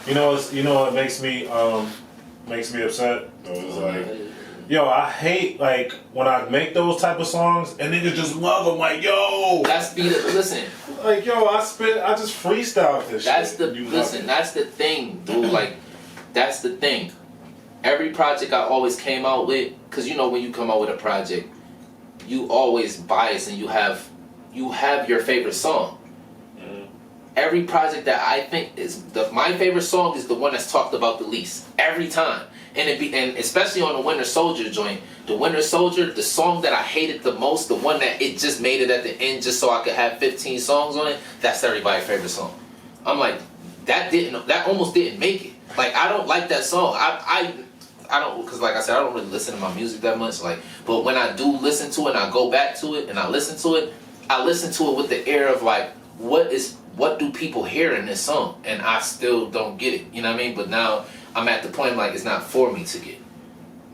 You know what makes me upset? It was like, yo, I hate like when I make those type of songs and niggas just love them. Like, yo, that's listen. Like, yo, I just freestyle this. That's shit. That's the thing, dude. Like, that's the thing. Every project I always came out with, cause you know when you come out with a project, you always bias and you have your favorite song. Every project that I think is my favorite song is the one that's talked about the least every time, and especially on the Winter Soldier joint. The Winter Soldier, the song that I hated the most, the one that it just made it at the end just so I could have 15 songs on it. That's everybody's favorite song. I'm like, that almost didn't make it. Like, I don't like that song. I don't, because like I said, I don't really listen to my music that much. Like, but when I do listen to it and I go back to it and I listen to it with the air of like, what do people hear in this song? And I still don't get it. You know what I mean? But now I'm at the point like it's not for me to get.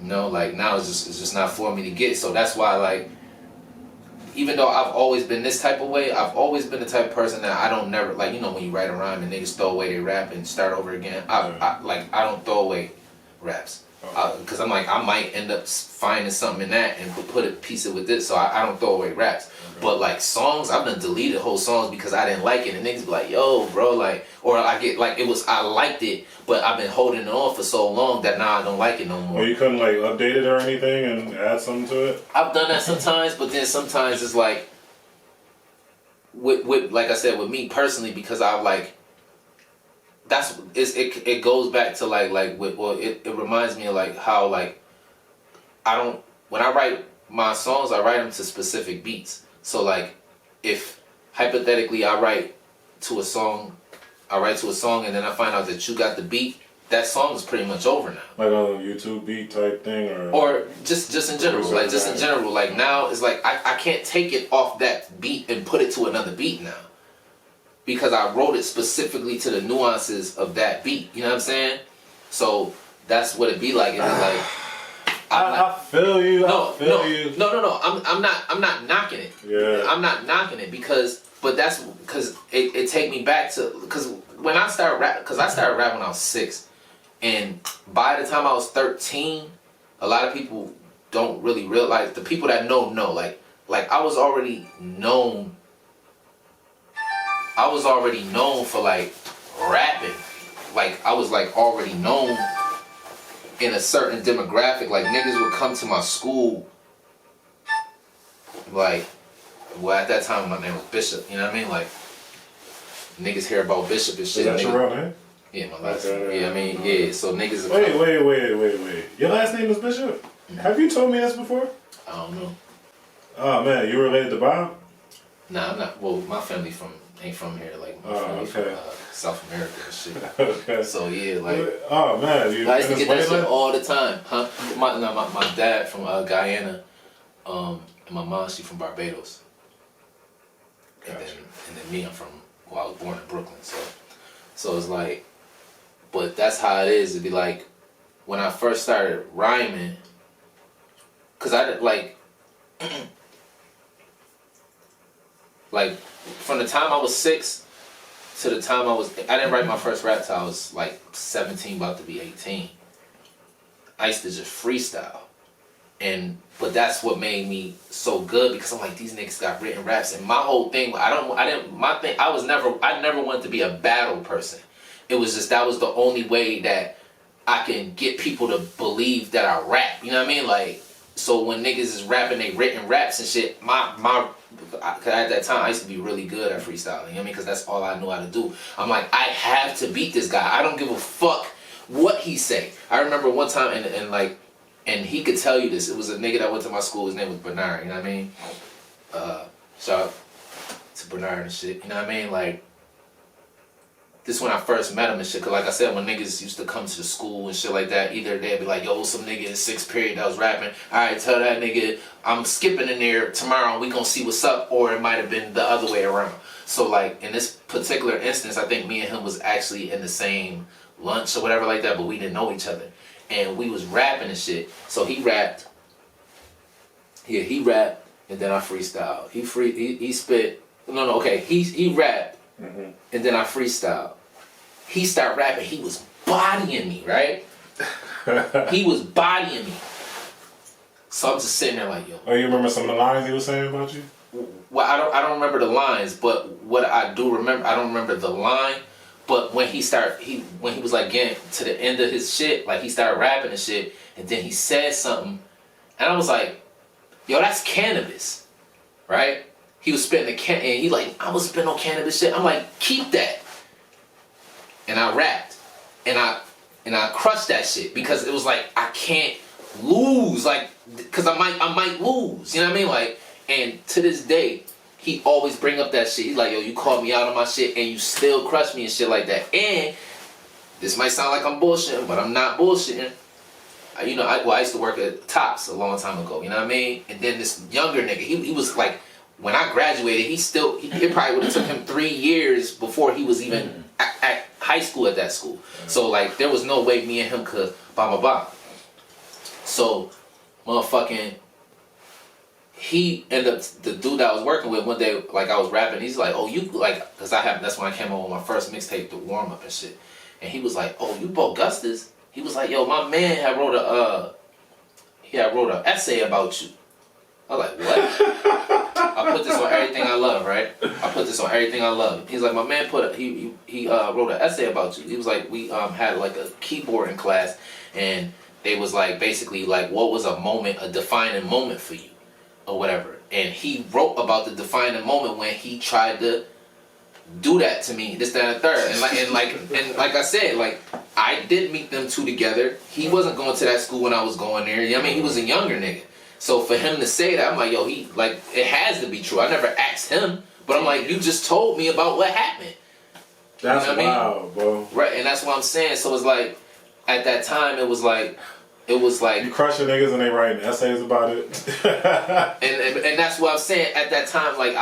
You know, like now it's just not for me to get. So that's why, like, even though I've always been this type of way, I've always been the type of person that I don't never, like, you know, when you write a rhyme and niggas throw away their rap and start over again, I don't throw away raps. Because I'm like, I might end up finding something in that and put a piece of with this, so I don't throw away raps. Okay. But like songs, I've done deleted whole songs because I didn't like it, and niggas be like, yo, bro, like, or I get like I liked it, but I've been holding it on for so long that now I don't like it no more. Or you couldn't like update it or anything and add something to it? I've done that sometimes, but then sometimes it's like, with like I said, with me personally, because I like. It goes back to it reminds me of like how like when I write my songs, I write them to specific beats. So like if hypothetically I write to a song and then I find out that you got the beat, that song is pretty much over now. Like a YouTube beat type thing, or just in general, like just in general, like now it's like I can't take it off that beat and put it to another beat now. Because I wrote it specifically to the nuances of that beat, you know what I'm saying? So that's what it be like. And like, I feel you. No. I'm not knocking it. Yeah. I'm not knocking it because it take me back to because when I started rap, because I started rapping when I was 6, and by the time I was 13, a lot of people don't really realize. The people that know like I was already known. I was already known for like rapping. Like I was like already known in a certain demographic. Like niggas would come to my school. Like, well at that time my name was Bishop. You know what I mean? Like niggas hear about Bishop and shit. Is that your real name? Yeah, my last name. Yeah, I mean, yeah. So niggas. Wait. Your last name is Bishop? Mm-hmm. Have you told me this before? I don't know. Oh man, you related to Bob? Nah, I'm not. Well, my family ain't from here. Like my family from South America and shit. Okay. So yeah, like. Oh man, I used to get that shit all the time, huh? My dad from Guyana, and my mom she from Barbados. Gotcha. And then me, I was born in Brooklyn, so it's like, but that's how it is. It'd be like, when I first started rhyming, cause I didn't like. Like, from the time I was 6 to the time I didn't write my first rap till I was like 17, about to be 18. I used to just freestyle. But that's what made me so good because I'm like, these niggas got written raps. And my whole thing, I never wanted to be a battle person. It was just, that was the only way that I can get people to believe that I rap. You know what I mean? Like, so when niggas is rapping they written raps and shit, cause at that time I used to be really good at freestyling, you know what I mean? Because that's all I knew how to do. I'm like, I have to beat this guy. I don't give a fuck what he say. I remember one time and he could tell you this. It was a nigga that went to my school. His name was Bernard. You know what I mean? Shout out to Bernard and shit. You know what I mean? Like, this when I first met him and shit. Cause like I said, when niggas used to come to the school and shit like that, either they'd be like, yo, some nigga in 6th period that was rapping. All right, tell that nigga I'm skipping in there tomorrow. We gonna see what's up. Or it might have been the other way around. So like in this particular instance, I think me and him was actually in the same lunch or whatever like that, but we didn't know each other. And we was rapping and shit. So he rapped. Yeah, he rapped and then I freestyled. He spit. No, okay. He rapped and then I freestyled. he started rapping. He was bodying me, right? He was bodying me. So I'm just sitting there like, yo. Oh, you remember some of the lines he was saying about you? Well, I don't remember the lines, but what I do remember, I don't remember the line. But when he was like getting to the end of his shit, like he started rapping and shit, and then he said something, and I was like, yo, that's cannabis, right? He was spitting and he like, I was spitting on cannabis shit. I'm like, keep that. And I rapped, and I crushed that shit because it was like I can't lose, like, cause I might lose, you know what I mean, like. And to this day, he always bring up that shit. He's like, yo, you called me out on my shit and you still crush me and shit like that. And this might sound like I'm bullshitting, but I'm not bullshitting. You know, I used to work at Tops a long time ago, you know what I mean? And then this younger nigga, he was like, when I graduated, it probably would have took him 3 years before he was even at high school at that school. So, like, there was no way me and him could blah, blah, blah. So, motherfucking... he ended up, the dude that I was working with one day, like I was rapping, he's like, oh, you, like, cause that's when I came on with my first mixtape, the warm up and shit. And he was like, oh, you Bogustice? He was like, yo, my man had wrote an essay about you. I was like, what? I put this on everything I love, right? I put this on everything I love. He's like, my man he wrote an essay about you. He was like, we had like a keyboarding class, and they was like, basically like, what was a defining moment for you? Or whatever, and he wrote about the defining moment when he tried to do that to me, this, that, and the third, and like I said, like I did meet them two together. He wasn't going to that school when I was going there. You know what I mean? He was a younger nigga, so for him to say that, I'm like, yo, he like it has to be true. I never asked him, but I'm like, you just told me about what happened. That's you know what wild, I mean? bro. Right, and that's what I'm saying. So it's like at that time, it was like. You crushing niggas and they writing essays about it. and that's what I'm saying at that time, like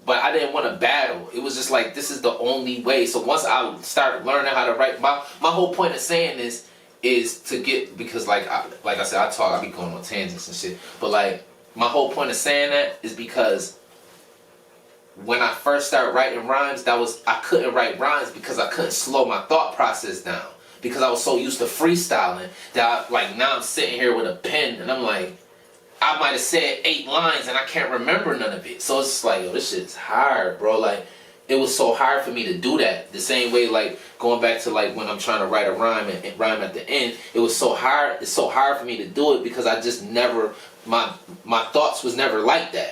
but I didn't want to battle. It was just like, this is the only way. So once I started learning how to write, my whole point of saying this is to get, because like I said, I be going on tangents and shit. But like my whole point of saying that is because when I first started writing rhymes, I couldn't write rhymes because I couldn't slow my thought process down. Because I was so used to freestyling that now I'm sitting here with a pen and I'm like, I might have said 8 lines and I can't remember none of it. So it's just like, yo, this shit's hard, bro. Like, it was so hard for me to do that. The same way, like, going back to like when I'm trying to write a rhyme and rhyme at the end, it was so hard. It's so hard for me to do it because I just never, my thoughts was never like that.